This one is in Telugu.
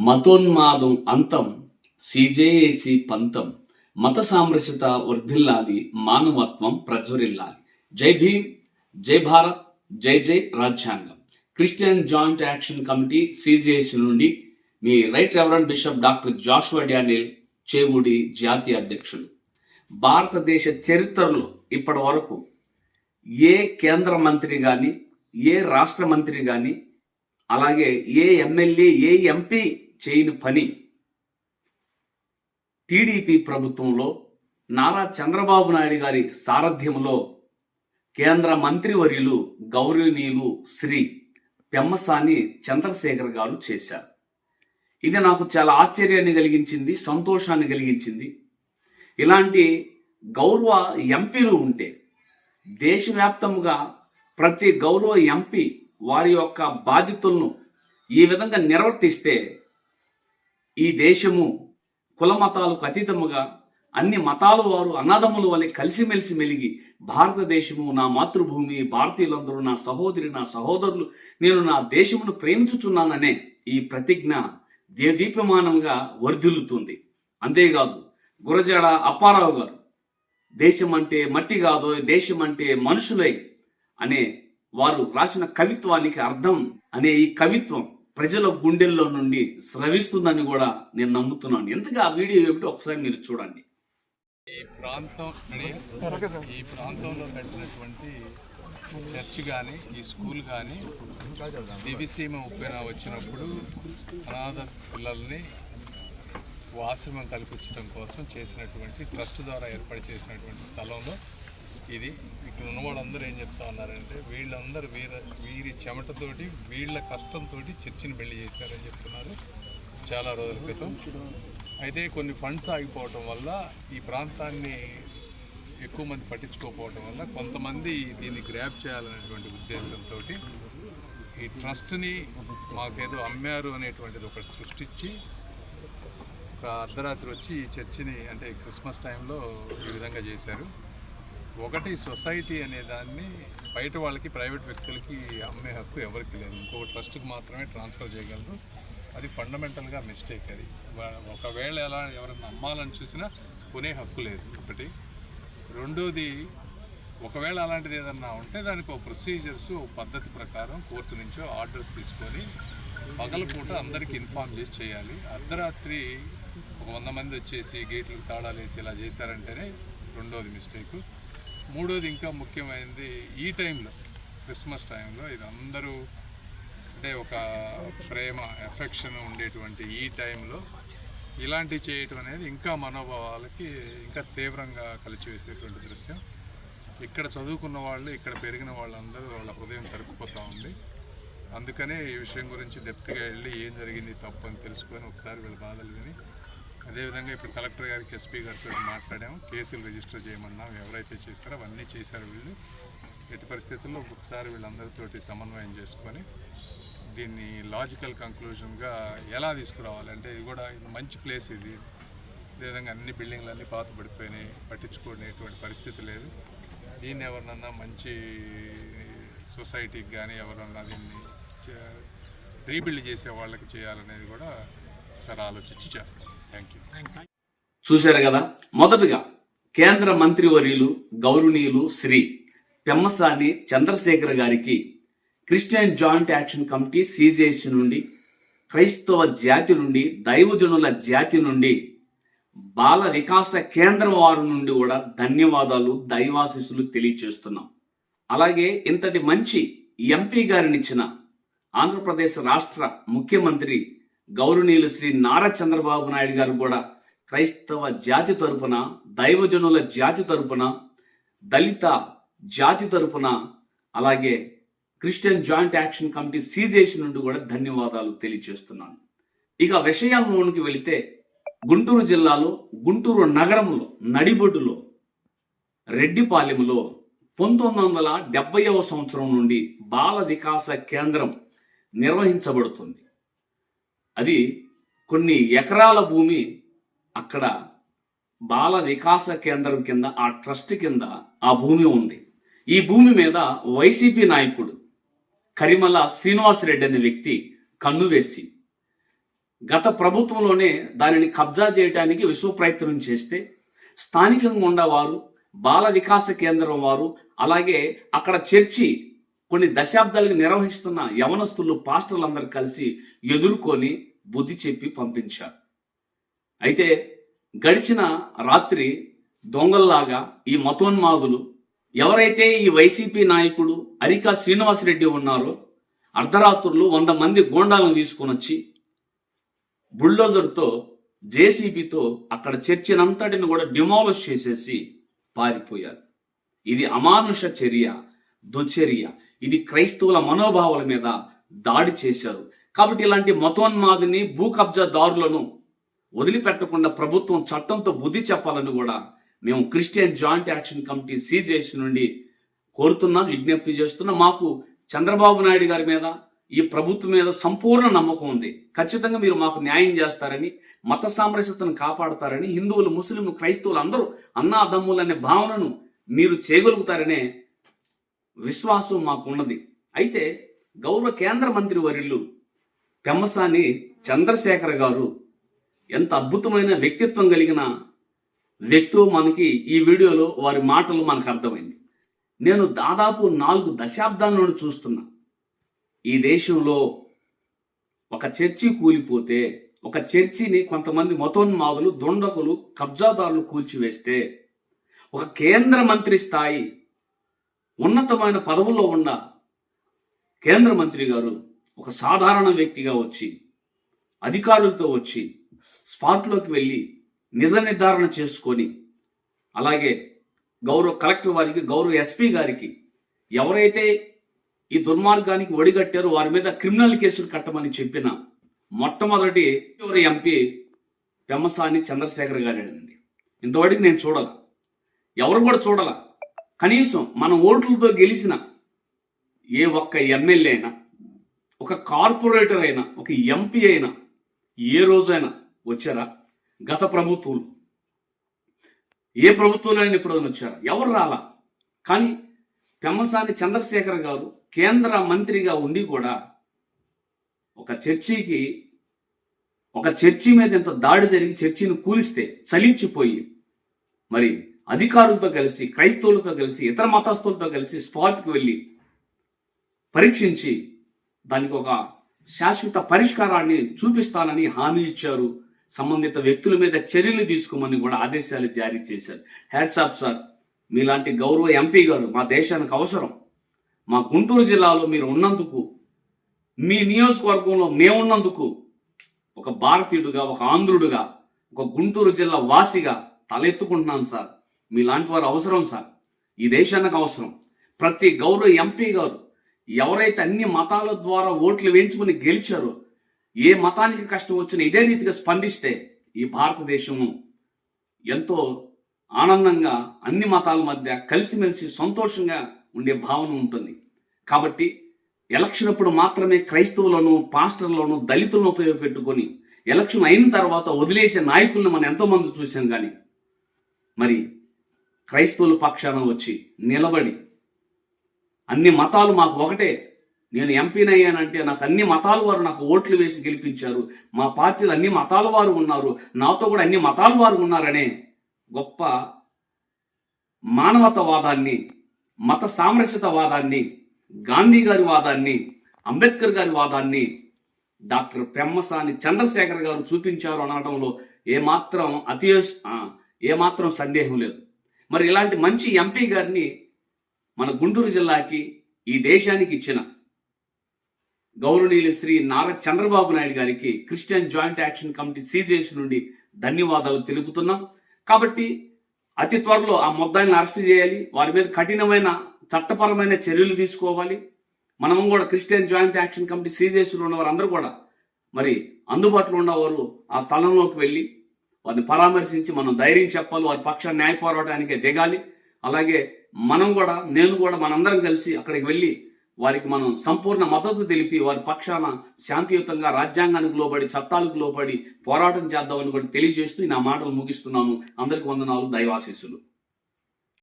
మతోన్మాదం అంతం, సిజేఏసీ పంతం, మత సామరస్యత వర్ధిల్లాలి, మానవత్వం ప్రజ్వరిల్లాలి. జై భీమ్, జై భారత్, జై జై రాజ్యాంగం. Christian Joint Action Committee CJAC నుండి మీ Right Reverend Bishop Doctor Joshua Daniel Chevudi జాతీయ అధ్యక్షులు. భారతదేశ చరిత్రలో ఇప్పటి వరకు ఏ కేంద్ర మంత్రి కానీ, ఏ రాష్ట్ర మంత్రి కానీ, అలాగే ఏ ఎమ్మెల్యే, ఏ ఎంపీ చేయని పని టీడీపీ ప్రభుత్వంలో నారా చంద్రబాబు నాయుడు గారి సారథ్యంలో కేంద్ర మంత్రివర్యులు గౌరవనీయులు శ్రీ పెమ్మసాని చంద్రశేఖర్ గారు చేశారు. ఇది నాకు చాలా ఆశ్చర్యాన్ని కలిగించింది, సంతోషాన్ని కలిగించింది. ఇలాంటి గౌరవ ఎంపీలు ఉంటే దేశవ్యాప్తంగా ప్రతి గౌరవ ఎంపీ వారి యొక్క బాధ్యతలను ఈ విధంగా నిర్వర్తిస్తే ఈ దేశము కుల మతాలకు అతీతముగా అన్ని మతాల వారు అన్నదమ్ముల వలె కలిసిమెలిసి మెలిగి భారతదేశము నా మాతృభూమి, భారతీయులందరూ నా సహోదరి, నా సహోదరులు, నేను నా దేశమును ప్రేమించుచున్నాననే ఈ ప్రతిజ్ఞ దేదీప్యమానంగా వర్ధిల్లుతుంది. అంతేకాదు గురజాడ అప్పారావు గారు దేశం అంటే మట్టి కాదు, దేశం అంటే మనుషులై అనే వారు రాసిన కవిత్వానికి అర్థం అనే ఈ కవిత్వం ప్రజల గుండెల్లో నుండి స్రవిస్తుందని కూడా నేను నమ్ముతున్నాను. ఎంతగా ఆ వీడియో ఏమిటో ఒకసారి మీరు చూడండి. ఈ ప్రాంతంలో కట్టినటువంటి చర్చ్ కానీ, ఈ స్కూల్ కానీ దివిసీమ ఉప్పెన వచ్చినప్పుడు అనాథ పిల్లల్ని ఆశ్రమం కల్పించడం కోసం చేసినటువంటి ట్రస్ట్ ద్వారా ఏర్పాటు చేసినటువంటి స్థలంలో ఇది. ఇక్కడ ఉన్న వాళ్ళందరూ ఏం చెప్తా ఉన్నారంటే వీళ్ళందరూ వీరి చెమటతోటి, వీళ్ళ కష్టంతో చర్చిని పెళ్లి చేశారని చెప్తున్నారు చాలా రోజుల క్రితం. అయితే కొన్ని ఫండ్స్ ఆగిపోవటం వల్ల ఈ ప్రాంతాన్ని ఎక్కువ మంది పట్టించుకోకపోవటం వల్ల కొంతమంది దీన్ని గ్రాప్ చేయాలనేటువంటి ఉద్దేశంతో ఈ ట్రస్ట్ని మాకేదో అమ్మారు అనేటువంటిది ఒకటి సృష్టించి ఒక అర్ధరాత్రి వచ్చి ఈ చర్చిని, అంటే క్రిస్మస్ టైంలో ఈ విధంగా చేశారు. ఒకటి సొసైటీ అనే దాన్ని బయట వాళ్ళకి, ప్రైవేట్ వ్యక్తులకి అమ్మే హక్కు ఎవరికి లేదు. ఇంకొక ట్రస్ట్కి మాత్రమే ట్రాన్స్ఫర్ చేయగలరు. అది ఫండమెంటల్గా మిస్టేక్. అది ఒకవేళ ఎలా ఎవరన్నా అమ్మాలని చూసినా కొనే హక్కు లేదు ఒకటి. రెండోది, ఒకవేళ అలాంటిది ఏదన్నా ఉంటే దానికి ఒక ప్రొసీజర్స్, ఒక పద్ధతి ప్రకారం కోర్టు నుంచో ఆర్డర్స్ తీసుకొని పగలపూట అందరికీ ఇన్ఫార్మ్ చేసి చేయాలి. అర్ధరాత్రి ఒక 100 మంది వచ్చేసి గేట్లకు తాళాలు వేసి ఇలా చేశారంటేనే రెండోది మిస్టేకు. మూడోది ఇంకా ముఖ్యమైనది, ఈ టైంలో క్రిస్మస్ టైంలో ఇది అందరూ అంటే ఒక ప్రేమ, ఎఫెక్షన్ ఉండేటువంటి ఈ టైంలో ఇలాంటివి చేయటం అనేది ఇంకా మనోభావాలకి ఇంకా తీవ్రంగా కలిచివేసేటువంటి దృశ్యం. ఇక్కడ చదువుకున్న వాళ్ళు, ఇక్కడ పెరిగిన వాళ్ళందరూ వాళ్ళ హృదయం తరుపుపోతూ ఉంది. అందుకనే ఈ విషయం గురించి డెప్త్గా వెళ్ళి ఏం జరిగింది తప్పు అని తెలుసుకొని ఒకసారి వీళ్ళ బాధలు విని, అదేవిధంగా ఇప్పుడు కలెక్టర్ గారికి, ఎస్పీ గారితో మాట్లాడాము. కేసులు రిజిస్టర్ చేయమన్నాం. ఎవరైతే చేస్తారో అవన్నీ చేశారు వీళ్ళు. ఎట్టి పరిస్థితుల్లో ఒకసారి వీళ్ళందరితోటి సమన్వయం చేసుకొని దీన్ని లాజికల్ కంక్లూజన్గా ఎలా తీసుకురావాలంటే, ఇది కూడా మంచి ప్లేస్ ఇది. అదేవిధంగా అన్ని బిల్డింగ్లన్నీ పాత పడిపోయినాయి, పట్టించుకునేటువంటి పరిస్థితి లేదు. దీన్ని ఎవరినన్నా మంచి సొసైటీకి కానీ ఎవరన్నా దీన్ని రీబిల్డ్ చేసే వాళ్ళకి చేయాలనేది కూడా ఒకసారి ఆలోచించి చేస్తాం. Thank you. చూశారు కదా. మొదటగా కేంద్ర మంత్రివర్యులు గౌరవనీయులు శ్రీ పెమ్మసాని చంద్రశేఖర్ గారికి Christian Joint Action Committee CJAC నుండి, క్రైస్తవ జాతి నుండి, దైవజనుల జాతి నుండి, బాల వికాస కేంద్రం వారి నుండి కూడా ధన్యవాదాలు, దైవాశీస్సులు తెలియజేస్తున్నాం. అలాగే ఇంతటి మంచి ఎంపీ గారిని ఇచ్చిన ఆంధ్రప్రదేశ్ రాష్ట్ర ముఖ్యమంత్రి గౌరవనీయులు శ్రీ నారా చంద్రబాబు నాయుడు గారు కూడా క్రైస్తవ జాతి తరపున, దైవజనుల జాతి తరపున, దళిత జాతి తరపున, అలాగే Christian Joint Action Committee CJAC నుండి కూడా ధన్యవాదాలు తెలియజేస్తున్నాను. ఇక విషయంలోనికి వెళితే, గుంటూరు జిల్లాలో, గుంటూరు నగరంలో, నడిబొడ్డులో, రెడ్డిపాలెంలో 1970వ సంవత్సరం నుండి బాల వికాస కేంద్రం నిర్వహించబడుతుంది. అది కొన్ని ఎకరాల భూమి అక్కడ బాల వికాస కేంద్రం కింద, ఆ ట్రస్ట్ కింద ఆ భూమి ఉంది. ఈ భూమి మీద వైసీపీ నాయకుడు కరిమల శ్రీనివాసరెడ్డి అనే వ్యక్తి కన్ను వేసి గత ప్రభుత్వంలోనే దానిని కబ్జా చేయడానికి విశ్వ ప్రయత్నం చేస్తే స్థానికంగా ఉండేవారు, బాల వికాస కేంద్రం వారు, అలాగే అక్కడ చర్చి కొన్ని దశాబ్దాలుగా నిర్వహిస్తున్న యవనస్తులు, పాస్టర్లు అందరూ కలిసి ఎదుర్కొని బుద్ధి చెప్పి పంపించారు. అయితే గడిచిన రాత్రి దొంగల్లాగా ఈ మతోన్మాదులు ఎవరైతే ఈ వైసీపీ నాయకుడు అరికా శ్రీనివాసరెడ్డి ఉన్నారో అర్ధరాత్రులు 100 మంది గూండాలను తీసుకొని వచ్చి బుల్డోజర్తో, జేసీబీతో అక్కడ చర్చినంతటిని కూడా డిమాలిష్ చేసేసి పారిపోయారు. ఇది అమానుష చర్య, దుచర్య. ఇది క్రైస్తవుల మనోభావాల మీద దాడి చేశారు. కాబట్టి ఇలాంటి మతోన్మాదిని, భూ కబ్జాదారులను వదిలిపెట్టకుండా ప్రభుత్వం చట్టంతో బుద్ధి చెప్పాలని కూడా మేము Christian Joint Action committee CJC నుండి కోరుతున్నాం, విజ్ఞప్తి చేస్తున్నాం. మాకు చంద్రబాబు నాయుడు గారి మీద, ఈ ప్రభుత్వం మీద సంపూర్ణ నమ్మకం ఉంది. ఖచ్చితంగా మీరు మాకు న్యాయం చేస్తారని, మత సామరస్యతను కాపాడతారని, హిందువులు, ముస్లింలు, క్రైస్తవులు అందరూ అన్నాదమ్ములు అనే భావనను మీరు చేయగలుగుతారనే విశ్వాసం మాకు ఉన్నది. అయితే గౌరవ కేంద్ర మంత్రి వర్యులు పెమ్మసాని చంద్రశేఖర్ గారు ఎంత అద్భుతమైన వ్యక్తిత్వం కలిగిన వ్యక్తి మనకి ఈ వీడియోలో వారి మాటలు మనకు అర్థమైంది. నేను దాదాపు 4 దశాబ్దాల నుండి చూస్తున్నా. ఈ దేశంలో ఒక చర్చి కూలిపోతే, ఒక చర్చిని కొంతమంది మతోన్మాదులు, దుండకులు, కబ్జాదారులు కూల్చివేస్తే, ఒక కేంద్ర మంత్రి స్థాయి ఉన్నతమైన పదవుల్లో ఉన్న కేంద్ర మంత్రి గారు ఒక సాధారణ వ్యక్తిగా వచ్చి, అధికారులతో వచ్చి స్పాట్లోకి వెళ్ళి నిజ నిర్ధారణ చేసుకొని, అలాగే గౌరవ కలెక్టర్ వారికి, గౌరవ ఎస్పీ గారికి ఎవరైతే ఈ దుర్మార్గానికి ఒడిగట్టారో వారి మీద క్రిమినల్ కేసులు కట్టమని చెప్పిన మొట్టమొదటి ఎంపీ పెమ్మసాని చంద్రశేఖర్ గారేనండి. ఇంతవరకు నేను చూడాల, ఎవరు కూడా చూడాల. కనీసం మన ఓట్లతో గెలిచిన ఏ ఒక్క ఎమ్మెల్యే అయినా, ఒక కార్పొరేటర్ అయినా, ఒక ఎంపీ అయినా ఏ రోజైనా వచ్చారా? గత ప్రభుత్వాలు ఏ ప్రభుత్వంలో ఇప్పుడు వచ్చారా? ఎవరు రాలా. కానీ పెమ్మసాని చంద్రశేఖర్ గారు కేంద్ర మంత్రిగా ఉండి కూడా ఒక చర్చి మీద ఎంత దాడి జరిగి చర్చిని కూలిస్తే చలించిపోయి, మరి అధికారులతో కలిసి, క్రైస్తవులతో కలిసి, ఇతర మతస్థులతో కలిసి స్పాట్కి వెళ్ళి పరీక్షించి దానికి ఒక శాశ్వత పరిష్కారాన్ని చూపిస్తానని హామీ ఇచ్చారు. సంబంధిత వ్యక్తుల మీద చర్యలు తీసుకోమని కూడా ఆదేశాలు జారీ చేశారు. హ్యాట్స్ ఆఫ్ సార్, మీలాంటి గౌరవ ఎంపీ గారు మా దేశానికి అవసరం. మా గుంటూరు జిల్లాలో మీరు ఉన్నందుకు, మీ నియోజకవర్గంలో మేమున్నందుకు, ఒక భారతీయుడుగా, ఒక ఆంధ్రుడుగా, ఒక గుంటూరు జిల్లా వాసిగా తలెత్తుకుంటున్నాను సార్. మీలాంటి వారు అవసరం సార్, ఈ దేశానికి అవసరం. ప్రతి గౌరవ ఎంపీ గారు ఎవరైతే అన్ని మతాల ద్వారా ఓట్లు వేయించుకుని గెలిచారో, ఏ మతానికి కష్టం వచ్చినా ఇదే రీతిగా స్పందిస్తే ఈ భారతదేశము ఎంతో ఆనందంగా అన్ని మతాల మధ్య కలిసిమెలిసి సంతోషంగా ఉండే భావన ఉంటుంది. కాబట్టి ఎలక్షన్ అప్పుడు మాత్రమే క్రైస్తవులను, పాస్టర్లను, దళితులను ఉపయోగపెట్టుకొని ఎలక్షన్ అయిన తర్వాత వదిలేసే నాయకులను మనం ఎంతోమంది చూసాం. కానీ మరి క్రైస్తవుల పక్షాన వచ్చి నిలబడి అన్ని మతాలు మాకు ఒకటే, నేను ఎంపీని అయ్యానంటే నాకు అన్ని మతాల వారు నాకు ఓట్లు వేసి గెలిపించారు, మా పార్టీలో అన్ని మతాల వారు ఉన్నారు, నాతో కూడా అన్ని మతాల వారు ఉన్నారనే గొప్ప మానవతావాదాన్ని, మత సామరస్యతవాదాన్ని, గాంధీ గారి వాదాన్ని, అంబేద్కర్ గారి వాదాన్ని డాక్టర్ పెమ్మసాని చంద్రశేఖర్ గారు చూపించారు అనడంలో ఏమాత్రం సందేహం లేదు. మరి ఇలాంటి మంచి ఎంపీ గారిని మన గుంటూరు జిల్లాకి, ఈ దేశానికి ఇచ్చిన గౌరవనీయులు శ్రీ నారా చంద్రబాబు నాయుడు గారికి Christian Joint Action committee CJC నుండి ధన్యవాదాలు తెలుపుతున్నాం. కాబట్టి అతి త్వరలో ఆ ముద్దాయిని అరెస్ట్ చేయాలి, వారి మీద కఠినమైన చట్టపరమైన చర్యలు తీసుకోవాలి. మనం కూడా క్రిస్టియన్ జాయింట్ యాక్షన్ కమిటీ సిజేసిలో ఉన్న వారందరూ కూడా మరి అందుబాటులో ఉన్నవారు ఆ స్థలంలోకి వెళ్ళి వారిని పరామర్శించి మనం ధైర్యం చెప్పాలి, వారి పక్షాన్ని న్యాయ పోరాటానికి దిగాలి. అలాగే నేను కూడా మనందరం కలిసి అక్కడికి వెళ్ళి వారికి మనం సంపూర్ణ మద్దతు తెలిపి వారి పక్షాన శాంతియుతంగా రాజ్యాంగానికి లోబడి, చట్టాలకు లోబడి పోరాటం చేద్దామని కూడా తెలియజేస్తూ నా మాటలు ముగిస్తున్నాను. అందరికీ వందనాలు, దైవాశీస్సులు.